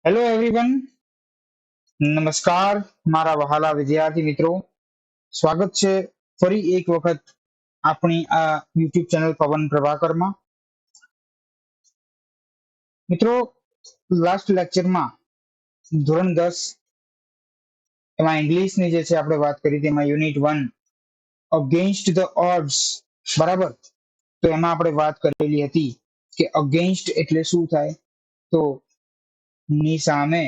Hello everyone, નમસ્કાર મારા વહાલા વિદ્યાર્થી મિત્રો. સ્વાગત છે ફરી એક વખત આપણી આ યુટ્યુબ ચેનલ પવન પ્રભાકરમાં. મિત્રો, લાસ્ટ લેક્ચરમાં ધોરણ 10 એમાં ઇંગ્લિશની જે છે આપણે વાત કરી હતી, એમાં યુનિટ 1 અગેન્સ્ટ ધ ઓડ્સ, બરાબર. તો એમાં આપણે વાત કરેલી હતી કે અગેન્સ્ટ એટલે શું થાય, તો ની સામે,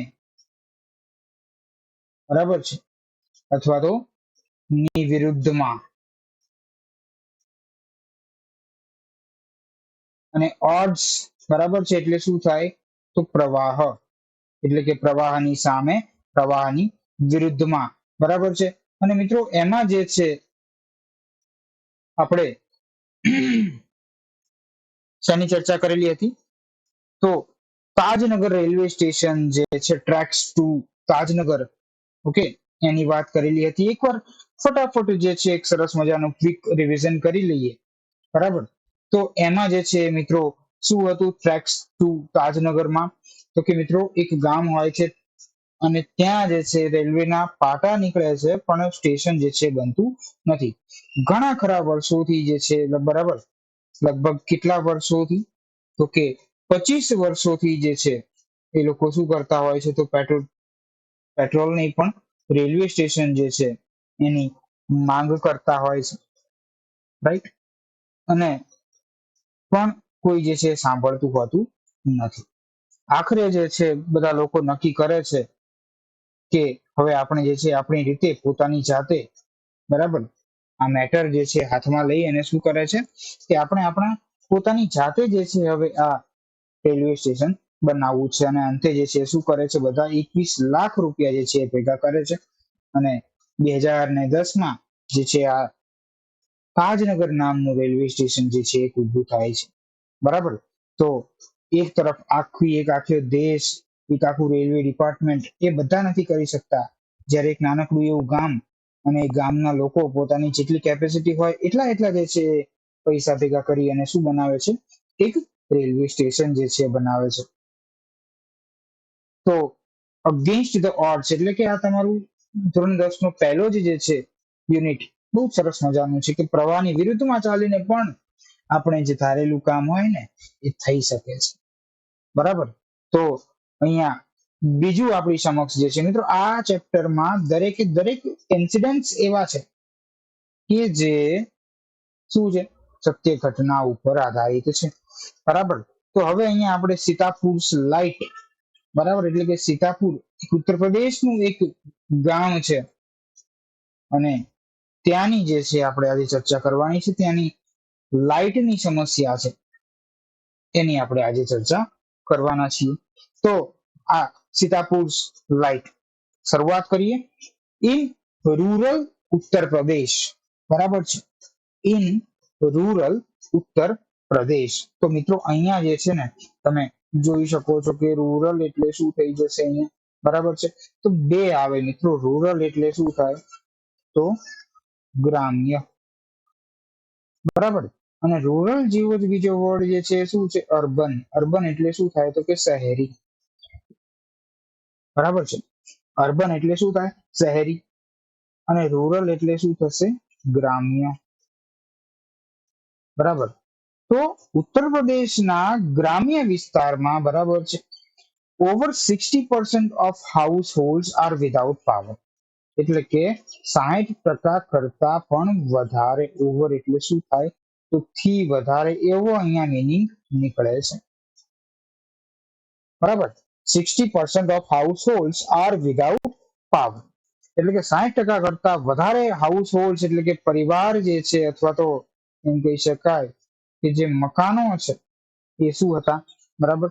બરાબર છે, અથવા તો ની વિરુદ્ધમાં. અને ઓડ્સ, બરાબર છે, એટલે શું થાય, તો પ્રવાહ, એટલે કે પ્રવાહની સામે, પ્રવાહની વિરુદ્ધમાં, બરાબર છે. અને મિત્રો એમાં જે છે આપણે શેની ચર્ચા કરેલી હતી, તો તાજનગર રેલવે સ્ટેશન જે છે, ટ્રેક્સ ટુ તાજનગર, ઓકે, એની વાત કરેલી હતી. એકવાર ફટાફટ જે છે એક સરસ મજાનું ક્વિક રિવિઝન કરી લઈએ, બરાબર. તો એમાં જે છે મિત્રો શું હતું ટ્રેક્સ ટુ તાજનગરમાં, તો કે મિત્રો એક ગામ હોય છે અને ત્યાં જે છે રેલવેના પાટા નીકળે છે, પણ સ્ટેશન જે છે બનતું નથી. ઘણા ખરા વર્ષોથી જે છે, બરાબર, લગભગ કેટલા વર્ષોથી, તો કે 25 વર્ષોથી જે છે એ લોકો શું કરતા હોય છે, તો પેટ્રોલ નહીં પણ રેલવે સ્ટેશન જે છે એની માંગ કરતા હોય છે, રાઈટ. અને પણ કોઈ જે છે સાંભળતું હોતું નથી. આખરે જે છે બધા લોકો નક્કી કરે છે કે હવે આપણે જે છે આપણી રીતે પોતાની જાતે, બરાબર, આ મેટર જે છે હાથમાં લઈ અને શું કરે છે કે આપણે આપણા પોતાની જાતે જે છે હવે આ રેલવે સ્ટેશન બનાવવું છે. અને અંતે જે છે શું કરે છે, બધા 21 લાખ રૂપિયા જે છે ભેગા કરે છે અને 2010માં જે છે આ તાજનગર નામનું રેલવે સ્ટેશન જે છે એક ઊભું થાય છે, બરાબર. તો એક તરફ આખો દેશ, એક આખું રેલવે ડિપાર્ટમેન્ટ એ બધા નથી કરી શકતા, જ્યારે એક નાનકડું એવું ગામ અને એ ગામના લોકો પોતાની જેટલી કેપેસિટી હોય એટલા જે છે પૈસા ભેગા કરી અને શું બનાવે છે, એક રેલવે સ્ટેશન જે છે બનાવે છે. તો અગેન્સ્ટ ધ ઓડ્સ એટલે કે આ તમારું ધોરણ 10 નો પહેલો જ જે છે યુનિટ બહુ સરસ મજાનું છે કે પ્રવાહની વિરુદ્ધમાં ચાલીને પણ આપણે જે ધારેલું કામ હોય ને એ થઈ શકે છે, બરાબર. તો અહીંયા બીજું આપણી સમક્ષ જે છે મિત્રો, આ ચેપ્ટરમાં દરેકે દરેક ઇન્સિડન્ટ્સ એવા છે કે જે શું છે, સત્ય ઘટના ઉપર આધારિત છે, બરાબર. તો હવે અહીંયા આપણે સીતાપુર લાઇટ, બરાબર, એટલે કે સીતાપુર ઉત્તર પ્રદેશનું એક ગામ છે અને ત્યાંની જે છે આપણે આજે ચર્ચા કરવાની છે, ત્યાંની લાઇટની સમસ્યા છે એની આપણે આજે ચર્ચા કરવાના છીએ. તો આ સીતાપુર લાઇટ, શરૂઆત કરીએ. ઇન રૂરલ ઉત્તર પ્રદેશ, બરાબર છે, ઇન રૂરલ ઉત્તર પ્રદેશ. તો મિત્રો અહીંયા જે છે ને તમે જોઈ શકો છો કે રૂરલ એટલે શું થઈ જશે અહીંયા, બરાબર છે. તો બે આવે મિત્રો, રૂરલ એટલે શું થાય, તો ગ્રામ્ય, બરાબર. અને રૂરલ જેવો જ બીજો વર્ડ જે છે શું છે, અર્બન. અર્બન એટલે શું થાય, તો કે શહેરી, બરાબર છે. અર્બન એટલે શું થાય, શહેરી. અને રૂરલ એટલે શું થશે, ગ્રામ્ય, બરાબર. તો ઉત્તર પ્રદેશના ગ્રામ્ય વિસ્તારમાં, બરાબર છે, over 60% of household are without power, એટલે કે 60% કરતા પણ વધારે, ઓવર એટલે શું થાય, તો થી વધારે એવો અહીંયા મિનિંગ નીકળે છે, બરાબર. 60% of household are without power, એટલે કે 60% કરતા વધારે હાઉસ હોલ્ડ એટલે કે પરિવાર જે છે, અથવા તો એમ કહી શકાય કે જે મકાનો છે એ શું હતા, બરાબર,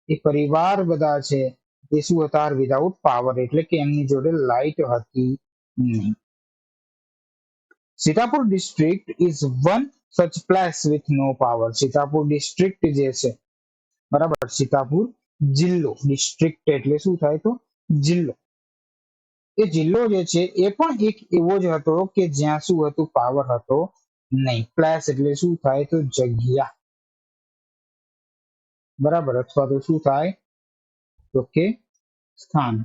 એ પરિવાર બધા છે એ શું હતા, વિધાઉટ પાવર, એટલે કે એમની જોડે લાઇટ હતી નહીં. Sitapur district is one such place with no power. Sitapur district જે છે, બરાબર, સીતાપુર જિલ્લો, ડિસ્ટ્રિક્ટ એટલે શું થાય, તો જિલ્લો. એ જિલ્લો જે છે એ પણ એક એવો જ હતો કે જ્યાં શું હતું, પાવર હતો નહીં. પ્લેસ એટલે શું થાય, તો જગ્યા, બરાબર, અથવા તો શું થાય તો કે સ્થાન,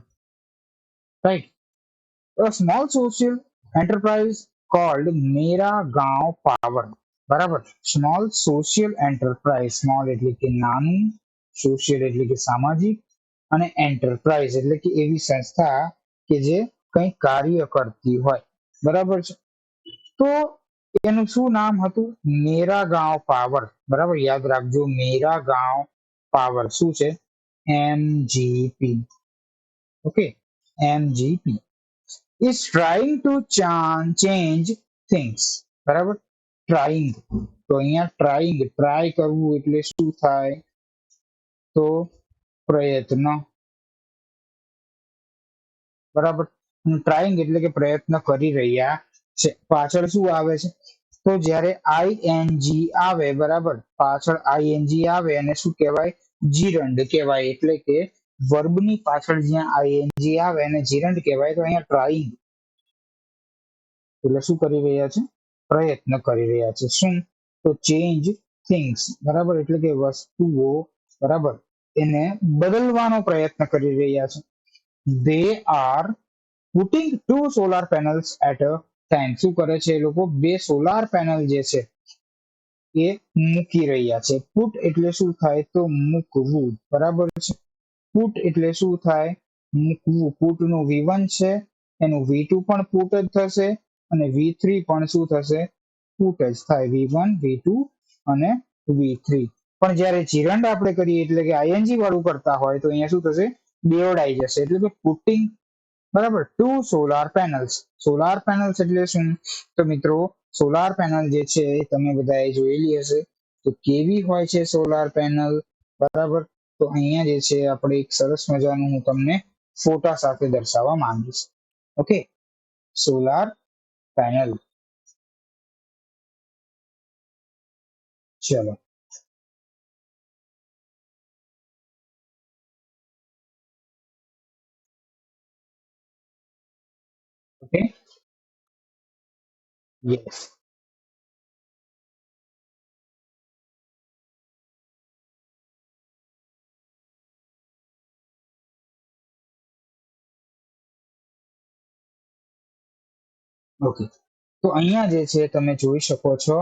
right. A small social enterprise called Mera Gaon Power, બરાબર. સ્મોલ સોશિયલ એન્ટરપ્રાઇઝ, સ્મોલ એટલે કે નાનું, સોશિયલ એટલે કે સામાજિક, અને એન્ટરપ્રાઇઝ એટલે કે એવી સંસ્થા કે જે કંઈ કાર્ય કરતી હોય, બરાબર છે. તો એનું શું નામ હતું? મેરા ગાંવ પાવર, બરાબર. યાદ રાખજો, મેરા ગાંવ પાવર શું છે? MGP. Okay, MGP is trying to change things, બરાબર. ટ્રાઇંગ, તો અહીંયા ટ્રાઇંગ, ટ્રાય કરવું એટલે શું થાય તો પ્રયત્ન, બરાબર. ટ્રાઇંગ એટલે કે પ્રયત્ન કરી રહ્યા છે. પાછળ શું આવે છે તો જ્યારે આઈએનજી આવે, બરાબર, પાછળ આઈએનજી આવે અને શું કહેવાય? જીરંડ કહેવાય. એટલે કે વર્બની પાછળ જ્યાં આઈએનજી આવે અને જીરંડ કહેવાય. તો અહીંયા ટ્રાઇંગ એટલે શું કરી રહ્યા છે? પ્રયત્ન કરી રહ્યા છે. શું? તો ચેન્જ થિંગ્સ, બરાબર, એટલે કે વસ્તુઓ, બરાબર, એને બદલવાનો પ્રયત્ન કરી રહ્યા છે. They are putting 2 solar panels at a time. શું કરે છે એ લોકો? 2 સોલાર પેનલ જે છે એ મૂકી રહ્યા છે. પુટ એટલે શું થાય તો મૂકવું, બરાબર છે. પુટ એટલે શું થાય? મૂકવું. પુટ નું V1 છે, એનું V2 પણ પુટ જ થશે, અને V3 પણ શું થશે? પુટ જ થાય. V1 V2 અને V3. પણ જ્યારે જીરંડ આપણે કરીએ એટલે કે આઈએનજી વાળું કરતા હોય તો અહીંયા શું થશે? બેવડાઈ જશે. એટલે કે પુટિંગ, બરાબર. 2 સોલાર પેનલ્સ. સોલાર પેનલ્સ એટલે શું? તો મિત્રો, સોલાર પેનલ જે છે એ તમે બધાએ જોયેલી હશે. તો કેવી હોય છે સોલાર પેનલ? બરાબર. તો અહીંયા જે છે આપણે એક સરસ મજાનું હું તમને ફોટા સાથે દર્શાવવા માંગીશ. Okay, solar panel. ચલો, ઓકે, યસ, ઓકે. તો અહીંયા જે છે તમે જોઈ શકો છો,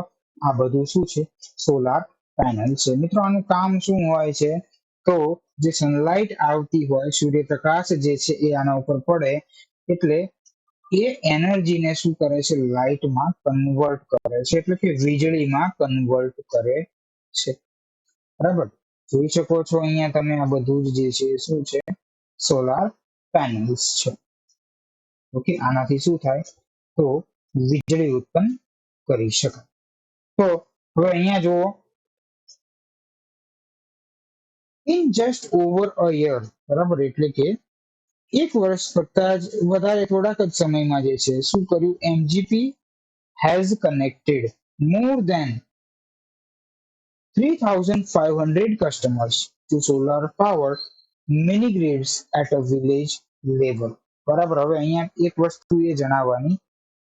આ બધું શું છે? સોલાર પેનલ છે. મિત્રો, આનું કામ શું હોય છે? તો જે સનલાઇટ આવતી હોય, સૂર્યપ્રકાશ જે છે એ આના ઉપર પડે એટલે એ એનર્જીને શું કરે છે? લાઇટમાં કન્વર્ટ કરે છે. એટલે કે વીજળીમાં કન્વર્ટ કરે છે, બરાબર. જોઈ શકો છો અહીંયા તમે આ બધું જ જે છે શું છે? સોલાર પેનલ્સ છે. ઓકે, આનાથી શું થાય તો વીજળી ઉત્પન્ન કરી શકાય. તો હવે અહીંયા જુઓ, in just over a year, બરાબર, એટલે કે એક વર્ષ કરતા જ વધારે થોડાક જ સમયમાં જે છે શું કર્યું? MGP has connected more than 3,500 customers to solar power mini grids at a village level. બરાબર. હવે અહીંયા એક વસ્તુ એ જણાવવાની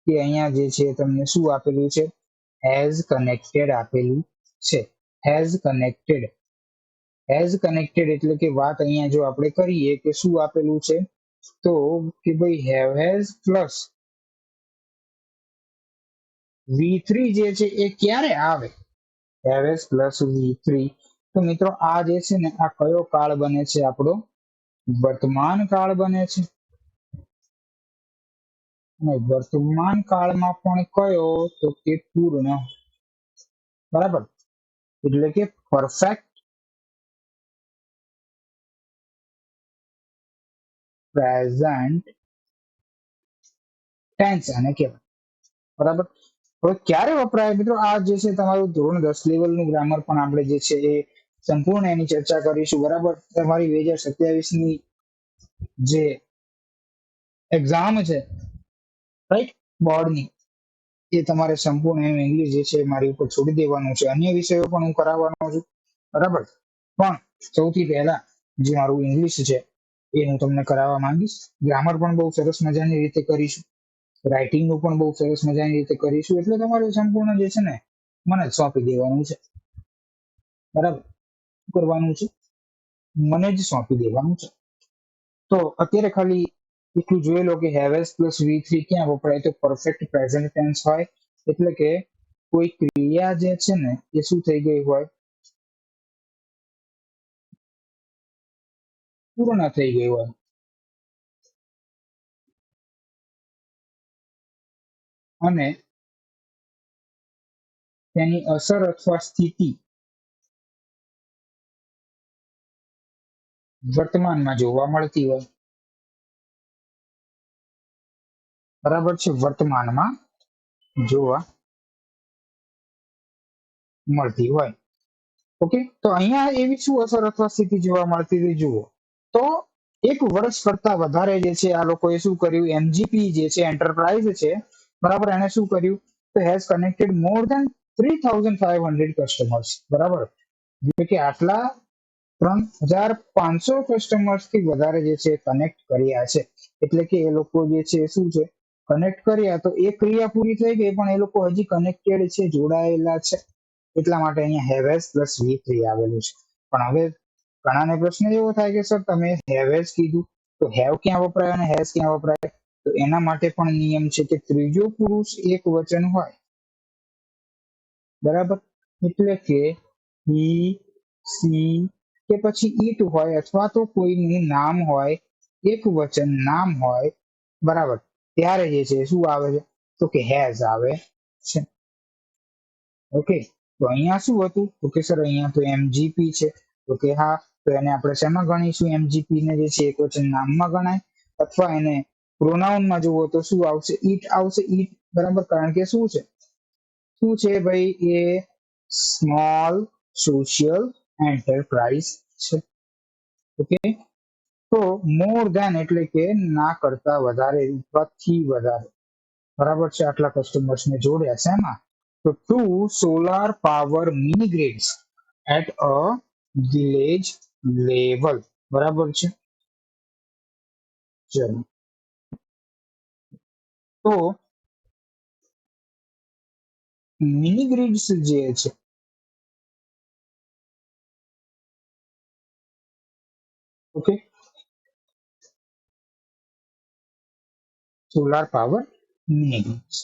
કે અહીંયા જે છે તમને શું આપેલું છે? હેઝ કનેક્ટેડ આપેલું છે. હેઝ કનેક્ટેડ, હેઝ કનેક્ટેડ એટલે કે વાત અહીંયા જો આપણે કરીએ કે શું આપેલું છે તો કે ભાઈ હેઝ પ્લસ V3 જે છે એ ક્યારે આવે? Has plus V3. તો મિત્રો આ જે છે ને આ કયો કાળ બને છે? આપણો વર્તમાન કાળ બને છે. અને વર્તમાન કાળમાં પણ કયો તો કે પૂર્ણ, બરાબર, એટલે કે પરફેક્ટ પ્રેઝન્ટ ટેન્સ આને કહેવાય, બરાબર. હવે ક્યારે વપરાય મિત્રો? આ જે છે તમારું ધોરણ 10 લેવલનું ગ્રામર પણ આપણે જે છે એ સંપૂર્ણ એની ચર્ચા કરીશું, બરાબર. તમારી 2027 ની જે એક્ઝામ છે, રાઈટ, બોર્ડની, એ તમારે સંપૂર્ણ એનું ઇંગ્લિશ જે છે મારી ઉપર છોડી દેવાનું છે. અન્ય વિષયો પણ હું કરાવવાનો છું, બરાબર. પણ સૌથી પહેલા જે મારું ઇંગ્લિશ છે એ હું તમને કરાવવા માંગીશ. ગ્રામર પણ બહુ સરસ મજાની રીતે કરીશું, રાઇટિંગ નું પણ બહુ સરસ મજાની રીતે કરીશું. એટલે તમારે સંપૂર્ણ જે છે ને મને સોંપી દેવાનું છે, બરાબર. કરવાનું છે મને જ સોંપી દેવાનું છે. તો અત્યારે ખાલી એટલું જોઈ લો કે હેવેસ પ્લસ V3 ક્યાં વપરાય તો પરફેક્ટ પ્રેઝન્ટ ટેન્સ હોય, એટલે કે કોઈ ક્રિયા જે છે ને એ શું થઈ ગઈ હોય, પૂર્ણ થઈ ગઈ હોય, અને તેની અસર અથવા સ્થિતિ વર્તમાનમાં જોવા મળતી હોય. બરાબર છે, વર્તમાનમાં જોવા મળતી હોય. ઓકે, તો અહીંયા એવી શું અસર અથવા સ્થિતિ જોવા મળતી હતી જુઓ તો, એક વર્ષ કરતા વધારે જે છે આ લોકોએ શું કર્યું, એમજીપી જે છે એન્ટરપ્રાઇઝ છે, બરાબર, એને શું કર્યું તો has connected more than 3500 customers, બરાબર, એટલે કે આટલા 3500 કસ્ટમર્સ થી વધારે જે છે કનેક્ટ કર્યા છે. એટલે કે એ લોકો જે છે શું છે, કનેક્ટ કર્યા તો એ ક્રિયા પૂરી થઈ ગઈ, પણ એ લોકો હજી કનેક્ટેડ છે, જોડાયેલા છે, એટલા માટે અહીંયા હેવેસ પ્લસ V3 આવેલું છે. પણ હવે ઘણાને પ્રશ્ન એવો થાય કે સર તમે હેવેસ કીધું તો હેવ ક્યાં વપરાય અને હેઝ ક્યાં વપરાય, તો એના માટે પણ નિયમ છે કે ત્રીજો પુરુષ એક વચન હોય, બરાબર, એટલે કે હી, સી કે પછી ઈટ હોય, અથવા તો કોઈનું નામ હોય, એક વચન નામ હોય, બરાબર, ત્યારે જે છે શું આવે છે તો કે હેઝ આવે છે. ઓકે, તો અહીંયા શું હતું તો કે સર અહીંયા તો એમજીપી છે, તો કે હા, તો એને આપણે શેમાં ગણીશું, એમજીપી ને જે છે એક વચન નામમાં ગણાય, અથવા એને પ્રોનાઉનમાં જુઓ તો શું આવશે, ઈટ આવશે, ઈટ, બરાબર, કારણ કે શું છે ભાઈ, એ સ્મોલ સોશિયલ એન્ટરપ્રાઇઝ છે. ઓકે, તો મોર ધેન એટલે કે ના કરતા વધારે, થી વધારે, બરાબર છે, આટલા કસ્ટમર્સ ને જોડ્યા છે એમાં, તો 2 solar power mini grids at a village level, બરાબર છે. ચલો, તો મિની ગ્રીડ્સ જે છે, okay, solar power mini grids,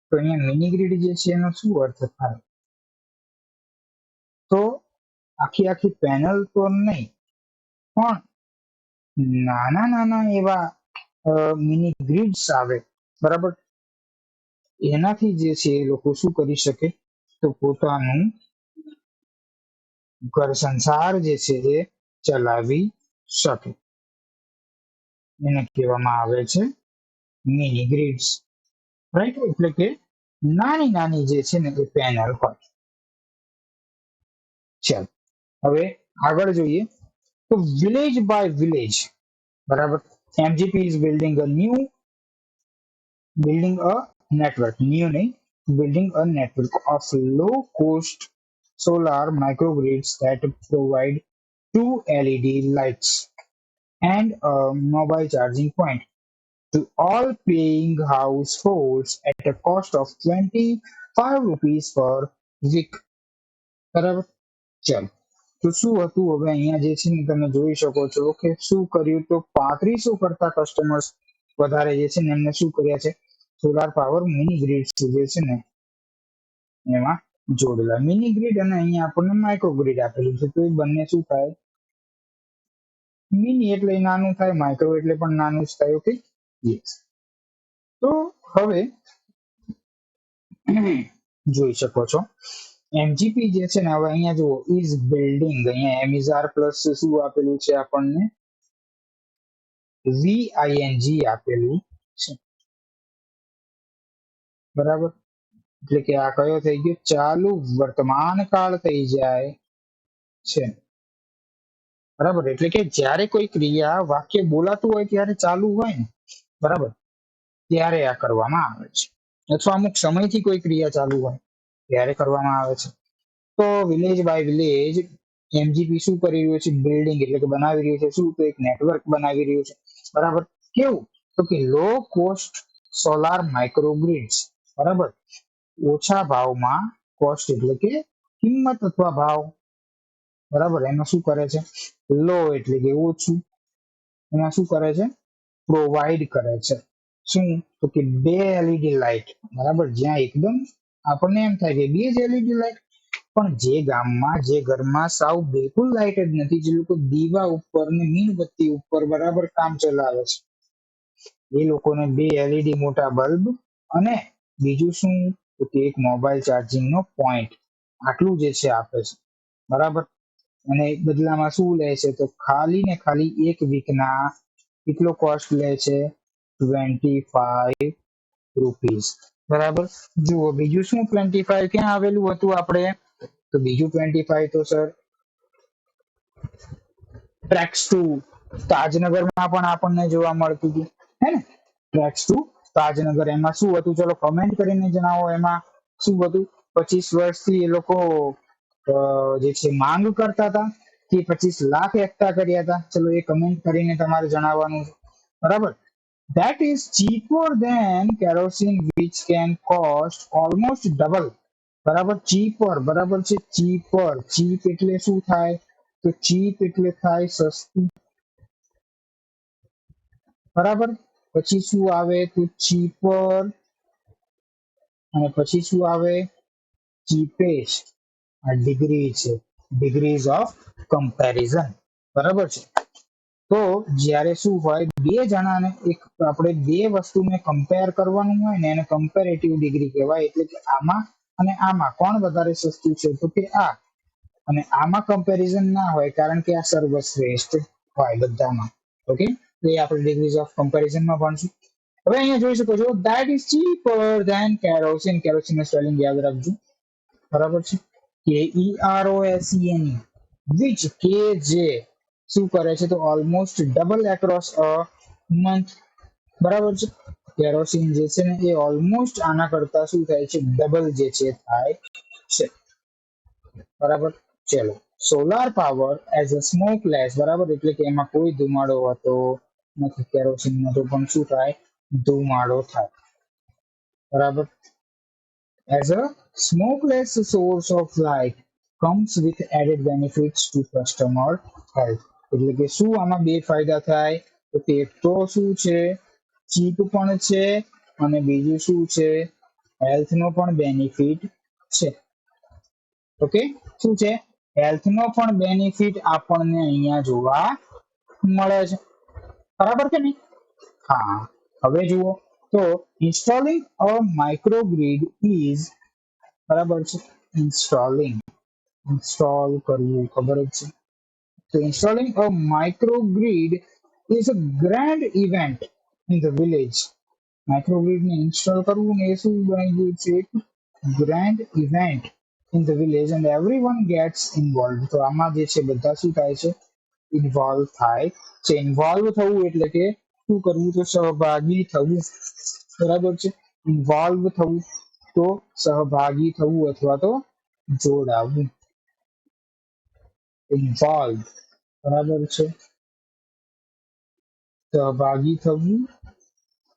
તો અહીંયા મિની ગ્રીડ જે છે એનો શું અર્થ થાય, તો આખી આખી પેનલ તો નહીં, પણ નાના નાના એવા મિની ગ્રીડ્સ આવે, બરાબર, એનાથી જે છે એ લોકો શું કરી શકે તો પોતાનું ઘર સંસાર જે છે એ ચલાવી શકે, એને કહેવામાં આવે છે મિની ગ્રીડ્સ, રાઈટ, એટલે કે નાની નાની જે છે ને એ પેનલ હોય. ચાલો, હવે આગળ જોઈએ તો વિલેજ બાય વિલેજ, બરાબર, MGP is building a network, new નહીં, building a network of low cost solar microgrids that provide two LED lights and a mobile charging point to all paying households at a cost of 25 rupees per week, બરાબર, ચાલો, તો શું હતું હવે અહીંયા જે છે ને તમે જોઈ શકો છો કે શું કર્યું તો 3500 કરતા કસ્ટમર્સ વધારે જે છે ને એમને શું કર્યા છે, સોલાર પાવર મિની ગ્રીડ જે છે ને એમાં જોડેલા, મિની ગ્રીડ અને અહીંયા આપણને માઇક્રો ગ્રીડ આપેલું છે, તો એ બંને શું થાય, મિની એટલે નાનું થાય, માઇક્રો એટલે પણ નાનું જ થાય. ઓકે, યસ, તો હવે જોઈ શકો છો એમજીપી જે છે ને, હવે અહીંયા જુઓ ઇઝ બિલ્ડિંગ, અહીંયા એમિઝાર પ્લસ શું આપેલું છે આપણને, VING આપેલું છે, બરાબર, એટલે કે આ કયો થઈ ગયો, ચાલુ વર્તમાન કાળ થઈ જાય છે, બરાબર, એટલે કે જ્યારે કોઈ ક્રિયા વાક્ય બોલાતું હોય ત્યારે ચાલુ હોય ને, બરાબર, ત્યારે આ કરવામાં આવે છે, અથવા અમુક સમયથી કોઈ ક્રિયા ચાલુ હોય ત્યારે કરવામાં આવે છે. તો વિલેજ બાય વિલેજ એમજીપી શું કરી રહ્યું છે, બિલ્ડિંગ એટલે કે બનાવી રહ્યું છે, શું તો એક નેટવર્ક બનાવી રહ્યું છે, બરાબર, કેવું તો કે લો કોસ્ટ સોલાર માઇક્રોગ્રીડ્સ, બરાબર, ઓછા ભાવમાં, કોસ્ટ એટલે કે કિંમત અથવા ભાવ, બરાબર, એમાં શું કરે છે, લો એટલે કે ઓછું, એમાં શું કરે છે, પ્રોવાઈડ કરે છે, શું, તો કે બે એલઈડી લાઇટ, બરાબર, જ્યાં એકદમ આપણને એમ થાય કે બે જ એલઈડી લાઇટ, પણ જે ગામમાં જે ઘરમાં સાવ બિલકુલ લાઇટ જ નથી, જે લોકો દીવા ઉપર ને મીણબત્તી ઉપર બરાબર કામ ચલાવે છે, એ લોકોને બે એલઈડી મોટા બલ્બ અને બીજું શું, તો કે એક મોબાઈલ ચાર્જિંગ નો પોઈન્ટ, આટલું જે છે આપે છે, બરાબર. અને બદલામાં શું લે છે, તો ખાલી ને ખાલી એક વીકના કેટલો કોસ્ટ લે છે, 25 રૂપીસ, બરાબર. જુઓ બીજું શું 25 ક્યાં આવેલું હતું આપણે, તો બીજું 25 તો સર ટ્રેક્સ ટુ તાજનગરમાં પણ આપણને જોવા મળતું હતું, હે ને, ટ્રેક્સ ટુ તાજનગર, એમાં શું હતું, ચલો કમેન્ટ કરીને જણાવો, એમાં શું હતું, 25 વર્ષથી એ લોકો જે છે માંગ કરતા હતા કે 25 લાખ એકઠા કર્યા હતા, ચલો એ કમેન્ટ કરીને તમારે જણાવવાનું છે, બરાબર. That is cheaper than kerosene which can cost almost double, બરાબર, ચીપર, બરાબર છે, ચીપર, ચીપ એટલે શું થાય, તો ચીપ એટલે થાય સસ્તું, બરાબર. પછી શું આવે, તો ચીપર, અને પછી શું આવે, ચીપેસ્ટ, આ ડિગ્રી છે, ડિગ્રીઝ ઓફ કમ્પેરિઝન, બરાબર છે. તો જ્યારે શું હોય, બે જણાને એક આપણે બે વસ્તુને કમ્પેર કરવાનું હોય ને, એને કમ્પેરેટિવ ડિગ્રી કહેવાય, એટલે કે આમાં અને આમાં કોણ વધારે સસ્તું છે, તો કે આ, અને આમાં કમ્પેરિઝન ના હોય, કારણ કે આ સર્વશ્રેષ્ઠ હોય બધામાં, ઓકે. તો એ આપણે ડિગ્રીઝ ઓફ કમ્પેરિઝનમાં ભણશું. હવે અહીંયા જોઈ શકો છો, that is cheaper than kerosene, kerosene નું સ્પેલિંગ યાદ રાખજો, બરાબર છે, કે EROSEN, which કે જે શું કરે છે, તો almost double across a month, બરાબર છે. કેરોસીન જે છે ને એ ઓલમોસ્ટ આના કરતા શું થાય છે, ડબલ જે છે થાય છે, બરાબર. ચલો, solar power as a smokeless, બરાબર, એટલે કે એમાં કોઈ ધુમાડો હોતો નથી, કેરોસીનમાં તો પણ શું થાય, ધુમાડો થાય, બરાબર. As a smokeless source of light comes with added benefits to customer health. એટલે કે શું આમાં બે ફાયદા થાય, તો કે એક તો શું છે, ચીપ પણ છે, અને બીજું શું છે, હેલ્થ નો પણ બેનિફિટ છે, ઓકે. શું છે, હેલ્થ નો પણ બેનિફિટ આપણને અહીંયા જોવા મળે છે, બરાબર કે નહીં. હા, હવે જુઓ, તો installing a microgrid is, બરાબર છે, ઇન્સ્ટોલિંગ, ઇન્સ્ટોલ કરવું ખબર જ છે, તો installing a microgrid is a grand event in the village. Microgrid ને ઇન્સ્ટોલ કરવું ને એ શું બની ગયું છે, એક grand event in the village and everyone gets involve, તો આમાં જે છે બધા શું થાય છે, ઇન્વોલ્વ થાય છે. ઇન્વોલ્વ થવું એટલે કે શું કરવું, તો સહભાગી થવું, બરાબર છે. ઇન્વોલ્વ થવું તો સહભાગી થવું અથવા તો જોડાવવું, ઇન્વોલ્વ, બરાબર છે, સહભાગી થવું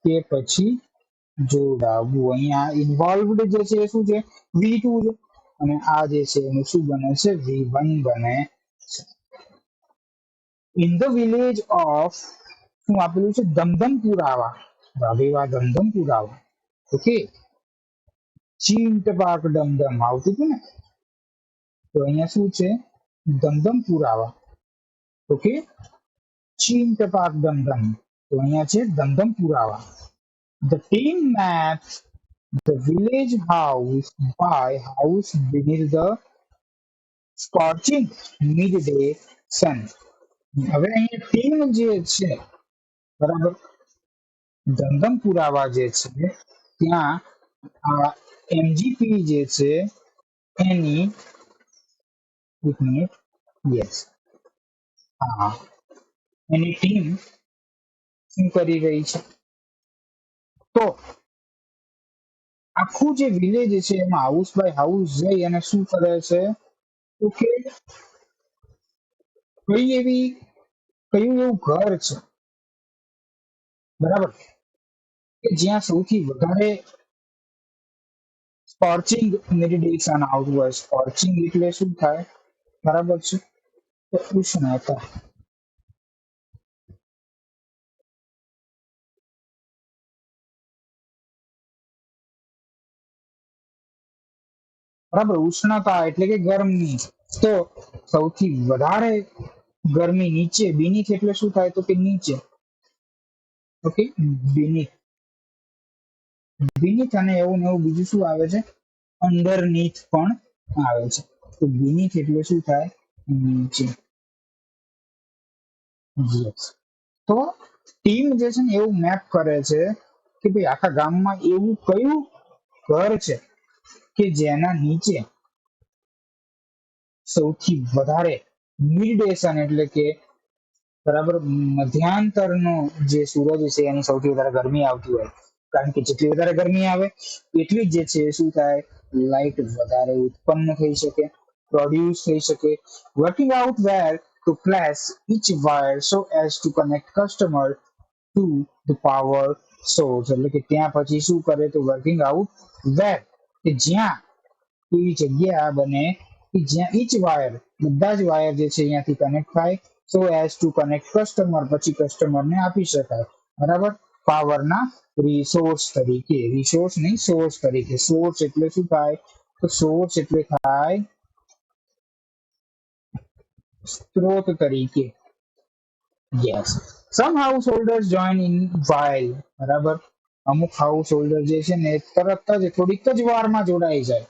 કે પછી જોડાવવું. અહીંયા ઇન્વોલ્વડ જે છે એ શું છે, V2 છે, અને આ જે છે એનું શું બને છે, V1 બને છે. ઇન ધ વિલેજ ઓફ, શું આપેલું છે, ધમધમપુર આવા, ભાભીવા ધમધમપુર આવા, ઓકે, ચીંટ પાક ડમડમ આવતું હતું ને, તો અહીંયા શું છે, ધમધમપુર આવા, ઓકે, ચીંટ પાક ડમડમ, તો અહીંયા છે ધમધમપુર આવા. The team maps the village house by house beneath the scorching midday sun. હવે અહીંયા ટીમ જે છે, બરાબર, ધમધમપુરાવા જે છે ત્યાં આ MGP જે છે એની, એક મિનિટ, યસ, હા, એની ટીમ શું કરી રહી છે, તો આખું જે વિલેજ છે એમાં હાઉસ બાય હાઉસ જઈ અને શું કરે છે, તો કે કઈ એવી, કયું એવું ઘર છે, બરાબર, કે જ્યાં સૌથી વધારે સ્કોર્ચિંગ મેડિટેશન આવતું હોય, સ્કોર્ચિંગ એટલે શું થાય, બરાબર છે, ઉષ્ણતા બરાબર, ઉષ્ણતા એટલે કે ગરમી. તો સૌથી વધારે ગરમી નીચે, beneath એટલે શું થાય, તો કે નીચે. Okay, beneath. beneath અને એવું ને એવું બીજું શું આવે છે, underneath પણ આવે છે. તો beneath એટલે શું થાય, નીચે. Yes. તો ટીમ જે છે ને એવું મેપ કરે છે કે ભાઈ આખા ગામમાં એવું કયું ઘર છે કે જેના નીચે સૌથી વધારે મિડેશન એટલે કે બરાબર મધ્યાંતરનો જે સૂરજ છે એની સૌથી વધારે ગરમી આવતી હોય. કારણ કે જેટલી વધારે ગરમી આવે એટલી જ જે છે શું થાય, લાઇટ વધારે ઉત્પન્ન થઈ શકે, પ્રોડ્યુસ થઈ શકે. Working out where to place each wire so as to connect customer to the power source. એટલે કે ત્યાં પછી શું કરે, તો વર્કિંગ આઉટ વેર કે જ્યાં એવી જગ્યા બને કે જ્યાં ઈચ વાયર બધા જ વાયર જે છે અહીંયાથી કનેક્ટ થાય, સો એઝ ટુ કનેક્ટ કસ્ટમર, પછી કસ્ટમરને આપી શકાય. બરાબર, પાવરના રિસોર્સ તરીકે, રિસોર્સ નહીં સોર્સ તરીકે. સોર્સ એટલે શું થાય, તો સોર્સ એટલે થાય સ્ત્રોત તરીકે. Yes. Some householders join in while. બરાબર, અમુક હાઉસ હોલ્ડર જે છે ને તરત જ થોડીક જ વારમાં જોડાઈ જાય.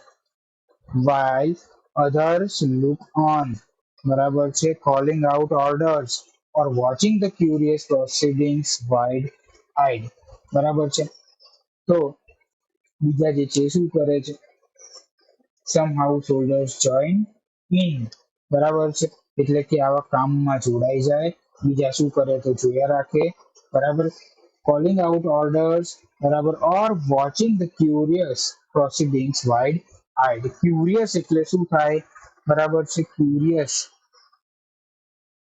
while others look on. બરાબર છે, calling out orders or watching the curious proceedings wide eyed. બરાબર છે. તો બીજા જે છે શું કરે છે, some householders join in. બરાબર છે, એટલે કે આવા કામમાં જોડાઈ જાય. બીજા શું કરે, તો જોયા રાખે. બરાબર, calling out orders, બરાબર, or watching the curious proceedings wide eyed. Curious એટલે શું થાય, બરાબર છે, ક્યુરિયસ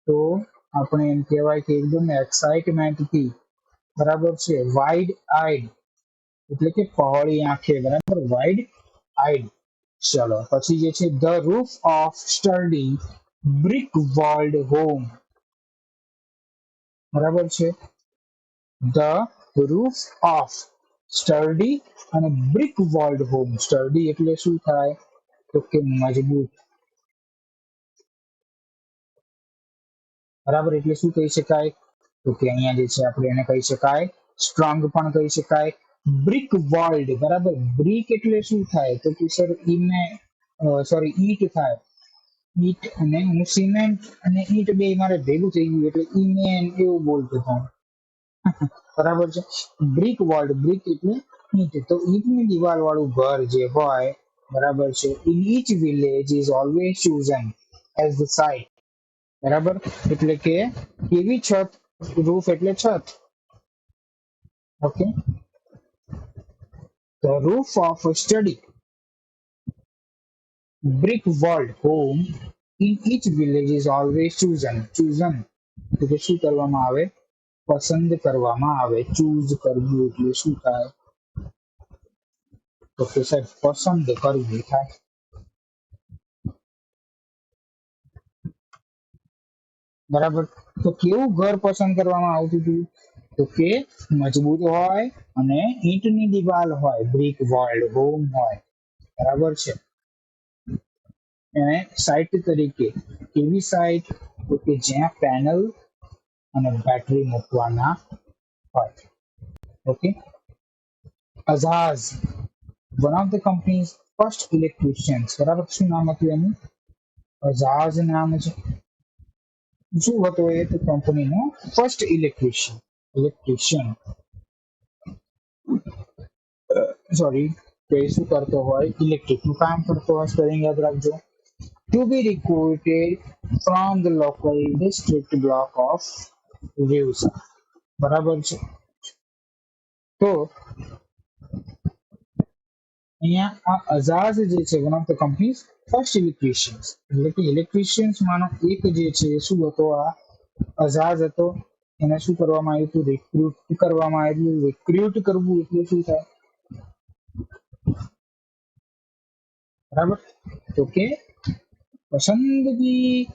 તો આપણે એમ કહેવાય કે એકદમ એક્સાઇટમેન્ટ થી. બરાબર છે, વાઇડ આઈડ એટલે કે પહોળી આંખે. બરાબર, વાઇડ આઈડ. ચલો પછી જે છે, the roof of sturdy brick walled home. બરાબર છે, ધ રૂફ ઓફ સ્ટર્ડી અને બ્રિક વોલ્ડ હોમ. સ્ટર્ડી એટલે શું થાય, તો કે મજબૂત. બરાબર, એટલે શું કહી શકાય, તો કે અહીંયા જે છે આપણે એને કહી શકાય સ્ટ્રોંગ પણ કહી શકાય. બ્રિક વોલ્ડ. બરાબર, બ્રિક એટલે શું થાય, તો કે સર ઈને સોરી ઈટ થાય. ઈટ અને હું સિમેન્ટ અને ઈટ બે મારે ભેગું થઈ ગયું એટલે ઈમેન એવું બોલતો હતો. બરાબર છે, બ્રિક વોલ્ડ. બ્રિક એટલે ઈટ, તો ઈટની દિવાલ વાળું ઘર જે હોય, બરાબર છે, in each village is always chosen as the site. બરાબર, એટલે કે કેવી છત, રૂફ એટલે છત. Okay, the roof of a study brick walled home in each village is always chosen તો કે શું કરવામાં આવે, પસંદ કરવામાં આવે. ચૂઝ કરવું એટલે શું થાય, તો કે સાહેબ પસંદ કરવું થાય. બરાબર, તો કેવું ઘર પસંદ કરવામાં આવતું હતું, તો કે મજબૂત હોય અને ઈંટની દિવાલ હોય, બ્રિક વોલ્ડ હોમ હોય. બરાબર છે, એને સાઇટ તરીકે. કેવી સાઇટ, તો કે જ્યાં પેનલ અને બેટરી મૂકવાના હોય. Okay, Ajaz one of the company's first electricians. બરાબર, શું નામ હતું એનું, અઝાઝ નામ છે. શું હતો એ, તો કંપનીનો ફર્સ્ટ ઇલેક્ટ્રિશિયન. સોરી, તો એ શું કરતો હોય, ઇલેક્ટ્રિકનું કામ કરતો હોય. સ્પેલિંગ યાદ રાખજો. To be recruited from the local district block of Reusa. બરાબર છે, તો અહીંયા આ અઝાઝ જે છે one of the company first electricians, એટલે કે ઇલેક્ટ્રિશિયન્સ માનો એક જે છે શું હતો, આ અઝાઝ હતો. એને શું કરવામાં આવ્યું હતું, રિક્રુટ કરવામાં આવ્યું. રિક્રુટ કરવું એટલે શું થાય, બરાબર, તો કે પસંદગી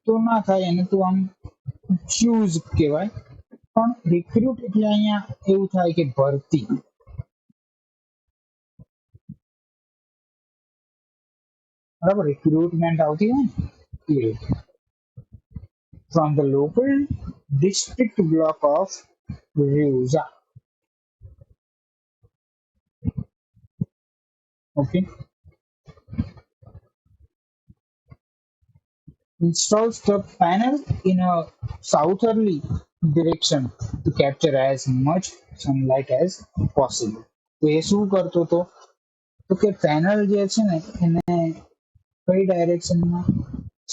તો ના થાય, એને તો આમ ચૂઝ કહેવાય. પણ રિક્રુટ એટલે અહીંયા એવું થાય કે ભરતી. બરાબર, રિક્રુટમેન્ટ આવતી હોય ને એ from the local district block of Riusa. Okay. Installs the panel in a southerly direction to capture as much sunlight as possible. તો એ શું કરતો હતો? તો કે પેનલ જે છે ને એને કઈ ડાયરેક્શનમાં?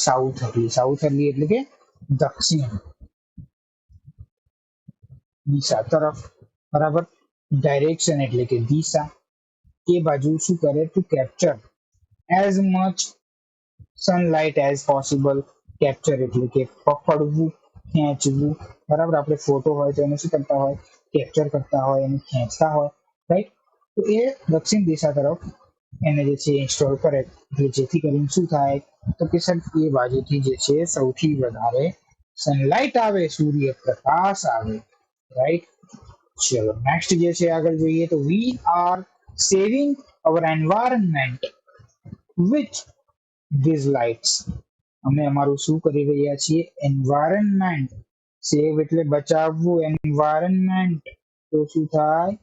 સાઉથરલી એટલે કે દક્ષિણ દિશા તરફ. બરાબર, ડાયરેક્શન એટલે કે દિશા. એ બાજુ શું કરે? Two capture as much sunlight as possible. Capture એટલે કે પકડવું, ખેંચવું. બરાબર, આપણે ફોટો હોય તો એને શું કરતા હોય? કેપ્ચર કરતા હોય, એને ખેંચતા હોય, રાઈટ. તો એ દક્ષિણ દિશા તરફ એને જે છે ઇન્સ્ટોલ કરે, એટલે જેથી કરીને શું થાય? તો કે સર એ બાજુથી જે છે સૌથી વધારે સનલાઇટ આવે, સૂર્યપ્રકાશ આવે, રાઈટ. ચલો નેક્સ્ટ જે છે આગળ જોઈએ તો we are saving our environment with these lights. અમે અમારું શું કરી રહ્યા છીએ? એન્વાયરમેન્ટ. સેવ એટલે બચાવવું, એન્વાયરમેન્ટ તો શું થાય?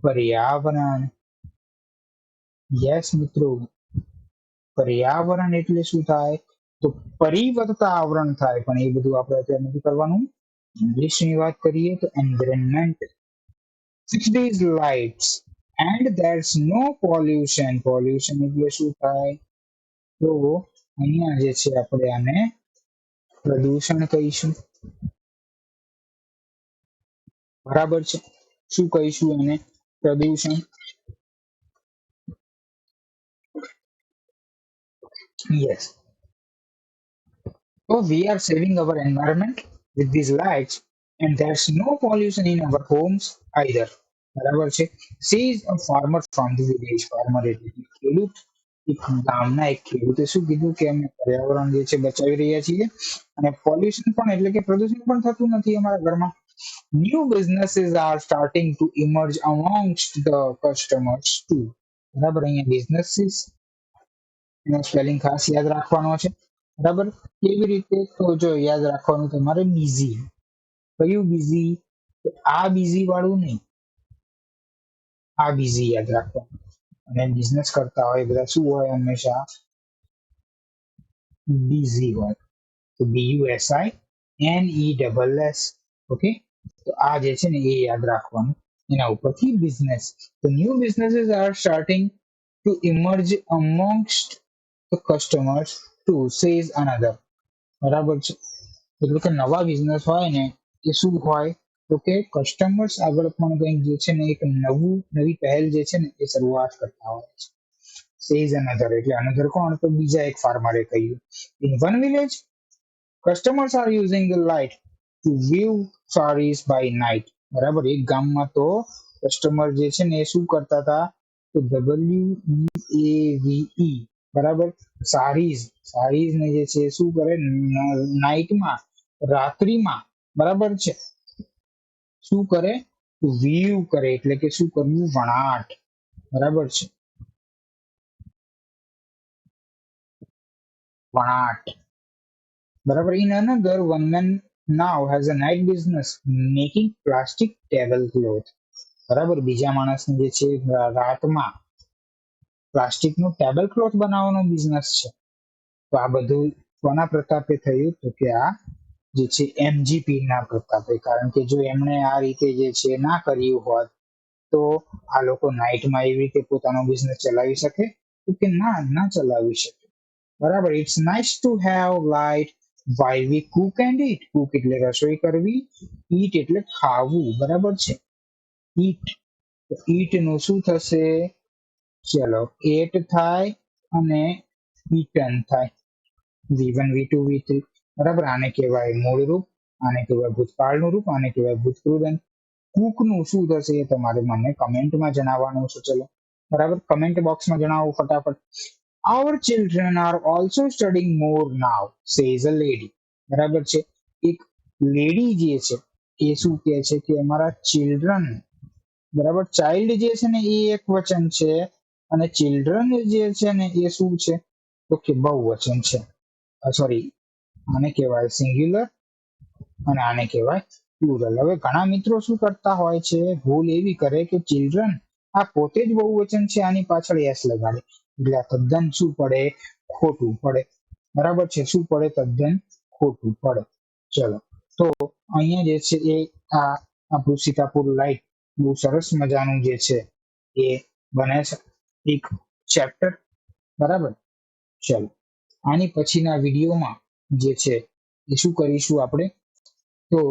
પર્યાવરણ. યસ મિત્રો, પર્યાવરણ એટલે શું થાય? તો પરિવર્તા આવરણ થાય, પણ એ બધું આપણે અત્યારે નથી કરવાનું. ઇંગ્લિશની વાત કરીએ તો environment. these lights and there's no pollution. Pollution એટલે શું થાય? તો અહીંયા જે છે આપણે આને પ્રદૂષણ કહીશું. બરાબર છે, શું કહીશું એને? પ્રદૂષણ. Yes. So we are saving our environment with these lights and there's no pollution in our homes either. બરાબર છે. She is a farmer from the village. Farmer એટલે કે ખેડૂત. એક ગામના એક ખેડૂતે શું કીધું કે અમે પર્યાવરણ જે છે બચાવી રહ્યા છીએ, અને પોલ્યુશન પણ એટલે કે પ્રદૂષણ પણ થતું નથી અમારા ઘરમાં. New businesses are starting to emerge amongst the customers too. બરાબર, અહીંયા businesses એનો સ્પેલિંગ ખાસ યાદ રાખવાનો છે. બરાબર, કેવી રીતે? તો જો યાદ રાખવાનું તમારે બીઝી. કયું બીઝી? આ બીઝી વાળું નહીં, આ બીઝી યાદ રાખવાનું. અને બિઝનેસ કરતા હોય બધા શું હોય? હંમેશા બીઝી હોય. તો BUSINESS. ઓકે, તો આ જે છે ને એ યાદ રાખવાનું. એના ઉપરથી બિઝનેસ. તો new businesses are starting to emerge amongst the customers to says another. બરાબર છે, એટલે કે નવા બિઝનેસ હોય ને એ શું હોય? તો કે કસ્ટમર્સ આગળ પણ કંઈક જે છે ને એક નવી પહેલ જે છે ને એ શરૂઆત કરતા હોય છે. સેઝ અનધર એટલે અનધર કોણ? તો બીજા એક ફાર્મરે કહ્યું. In one village customers are using the light to view sarees by night. બરાબર, એક ગામમાં તો કસ્ટમર જે છે ને એ શું કરતા હતા? તો WEAVE. બરાબર, સારીઝ ને જે છે શું કરે? નાઇટમાં, રાત્રિમાં. બરાબર છે, શું કરે? વ્યૂ કરે એટલે કે શું કરવું? વણાટ. બરાબર છે, વણાટ. બરાબર. In another, one man now has a night business making plastic tablecloth. બરાબર, બીજા માણસને જે છે રાતમાં પ્લાસ્ટિકનું ટેબલ ક્લોથ બનાવવાનો બિઝનેસ છે. તો આ બધું કોના પ્રતાપે થયું? તો કે આ જે છે MGP ના પ્રતાપે. કારણ કે જો એમણે આ રીતે જે છે ના કર્યું હોત તો આ લોકો નાઇટમાં એવી રીતે પોતાનો બિઝનેસ ચલાવી શકે? તો કે ના ચલાવી શકે. બરાબર, it's nice to have light while we cook and eat. Cook એટલે રસોઈ કરવી, eat એટલે ખાવું. બરાબર છે, eat. તો eat નું શું થશે? ચલો, એટ થાય અને eaten થાય. V1 V2 V3. બરાબર, આને કહેવાય મૂળ રૂપ, આને કહેવાય ભૂતકાળનું રૂપ, આને કહેવાય ભૂતકૃદંત. કુક નું શું થશે એ તમારે મને કમેન્ટમાં જણાવવાનું છે. ચલો, બરાબર, કમેન્ટ બોક્સમાં જણાવો ફટાફટ. our children are also studying more now, says a lady. બરાબર છે. એક લેડી જે છે એ શું કહે છે કે અમારા ચિલ્ડ્રન, બરાબર, ચાઇલ્ડ જે છે ને એ એક વચન છે અને ચિલ્ડ્રન જે છે ને એ શું છે તો કે બહુવચન છે. સોરી, આને કહેવાય સિંગ્યુલર અને આને કહેવાય પ્લુરલ. હવે ઘણા મિત્રો શું કરતા હોય છે, ભૂલ એવી કરે કે ચિલ્ડ્રન આ પોતે જ બહુવચન છે, આની પાછળ એસ લગાડે, એટલે આ તદ્દન શું પડે, ખોટું પડે. બરાબર છે, શું પડે, તદ્દન ખોટું પડે. ચલો, તો અહીંયા જે છે એ આ આપણું સીતાપુર લાઈટ બહુ સરસ મજાનું જે છે એ બને છે એક ચેપ્ટર. બરાબર. ચલો, આની પછીના વિડીયોમાં જે છે એ શું કરીશું આપણે, તો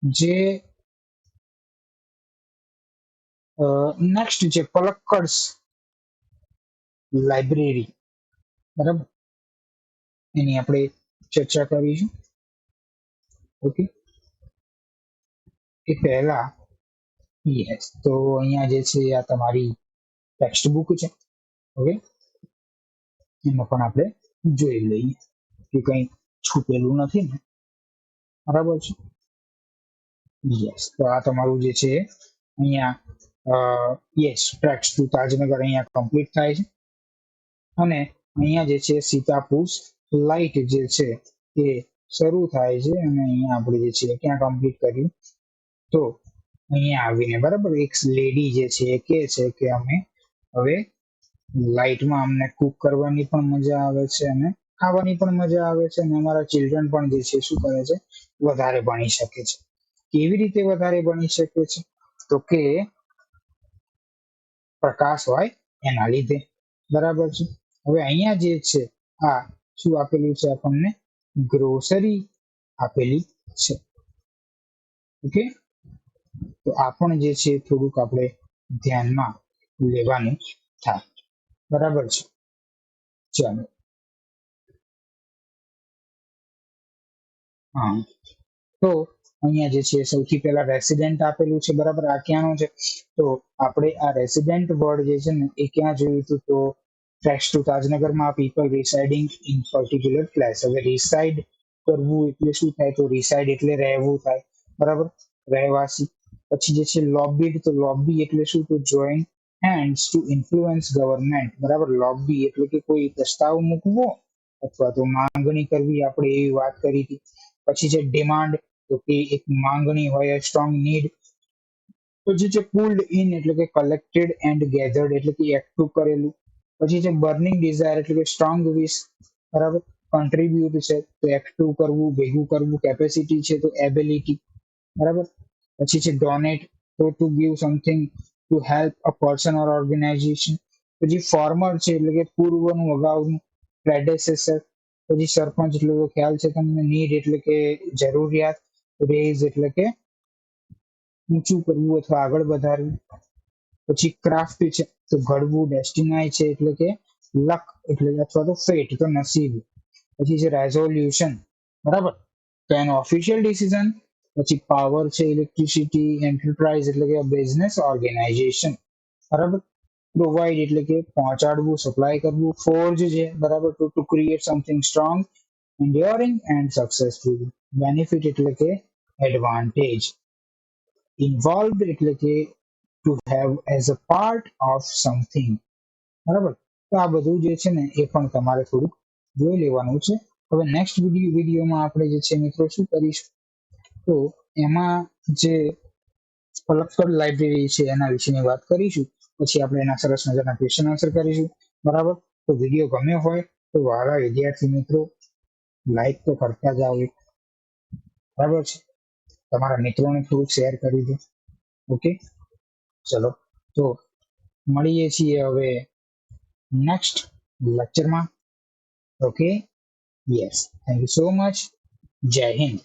જે નેક્સ્ટ જે પલક્કડ્સ લાઇબ્રેરી, બરાબર, એની આપણે ચર્ચા કરીશું. ઓકે, એ પહેલા યસ, તો અહીંયા જે છે આ તમારી ટેક્સ્ટ બુક છે. ઓકે, એમાં પણ આપણે જોઈ લઈએ કે કંઈ છૂપેલું નથી ને. બરાબર છે. યસ, તો આ તમારું જે છે અહીંયા યસ ટ્રેક્સ ટુ તાજનગર અહીંયા કમ્પ્લીટ થાય છે અને અહીંયા જે છે સીતાપુર લાઇટ જે છે એ શરૂ થાય છે અને અહીંયા આપણે જે છે ક્યાં કમ્પ્લીટ કર્યું, તો અહીંયા આવીને, બરાબર, એક લેડી જે છે એ કહે છે કે અમે હવે લાઇટમાં અમને કુક કરવાની પણ મજા આવે છે અને ખાવાની પણ મજા આવે છે અને અમારા ચિલ્ડ્રન પણ જે છે શું કરે છે, વધારે ભણી શકે છે. કેવી રીતે વધારે ભણી શકે છે, તો કે પ્રકાશ હોય એના લીધે. બરાબર છે. હવે અહીંયા જે છે આ શું આપેલું છે, આપણને ગ્રોસરી આપેલી છે. ઓકે, તો આ પણ જે છે થોડુંક આપણે ધ્યાનમાં લેવાનું થાય. બરાબર છે. ચાલો, હા, તો અહીંયા જે છે સૌથી પહેલા રેસિડેન્ટ આપેલું છે. બરાબર, આ ક્યાંનો છે, તો આપણે આ રેસિડેન્ટ વર્ડ જે છે ને એ ક્યાં જોયું હતું, તો ટ્રેક્સ ટુ તાજનગરમાં people residing in particular place. હવે રિસાઇડ કરવું એટલે શું થાય, તો રિસાઇડ એટલે રહેવું થાય. બરાબર, રહેવાસી. પછી જે છે લોબીડ, તો લોબી એટલે શું, તો join hands to influence government. બરાબર, લોબી એટલે કે કોઈ પ્રસ્તાવ મૂકવો અથવા તો માંગણી કરવી, આપણે એવી વાત કરી હતી. પછી છે ડિમાન્ડ, તો કે એક માંગણી હોય, સ્ટ્રોંગ નીડ. પછી છે પુલ્ડ ઇન એટલે કે કલેક્ટેડ એન્ડ ગેધર્ડ એટલે કે એકઠું કરેલું. પછી છે બર્નિંગ ડિઝાયર એટલે કે સ્ટ્રોંગ વિશ. બરાબર, કન્ટ્રીબ્યુટ છે તો એકઠું કરવું, ભેગું કરવું. કેપેસિટી છે તો એબિલિટી. બરાબર. પછી છે ડોનેટ, તો to give something to help a person or organisation. પછી ફોર્મર છે એટલે કે પૂર્વનું, અગાઉનું, પ્રેડેસેસર. પછી સરપંચ એટલે તો ખ્યાલ છે તમને. નીડ એટલે કે જરૂરિયાત. રેઝ એટલે કે ઊંચું કરવું અથવા આગળ વધારવું. પછી ક્રાફ્ટ છે તો ઘડવું. ડેસ્ટિનાઈ છે એટલે કે લક એટલે અથવા તો ફેટ તો નસીબ. પછી છે રેઝોલ્યુશન, બરાબર, તો એનો ઓફિશિયલ ડિસિઝન. પછી પાવર છે ઇલેક્ટ્રિસિટી. એન્ટરપ્રાઇઝ એટલે કે બિઝનેસ ઓર્ગેનાઇઝેશન. બરાબર, પ્રોવાઈડ એટલે કે પહોંચાડવું, સપ્લાય કરવું. ફોર્જ છે, બરાબર, to create something strong, enduring and successful. Benefit એટલે કે એડવાન્ટેજ. ઇન્વોલ્વડ એટલે કે to have as a part of something. બરાબર, તો આ બધું જે છે ને એ પણ તમારે થોડુંક જોઈ લેવાનું છે. હવે નેક્સ્ટ વિડીયોમાં આપણે જે છે મિત્રો શું કરીશું, તો એમાં જે પલક્કડ લાઇબ્રેરી છે એના વિશેની વાત કરીશું. પછી આપણે એના સરસ મજાના ક્વેશ્ચન આન્સર કરીશું. બરાબર, તો વિડીયો ગમ્યો હોય તો વાલા વિદ્યાર્થી મિત્રો લાઈક તો કરતા જાઓ. બરાબર છે, તમારા મિત્રોને થોડુંક શેર કરી દો. ઓકે, ચલો, તો મળીએ છીએ હવે નેક્સ્ટ લેક્ચરમાં. Okay, yes, thank you so much. જય હિન્દ.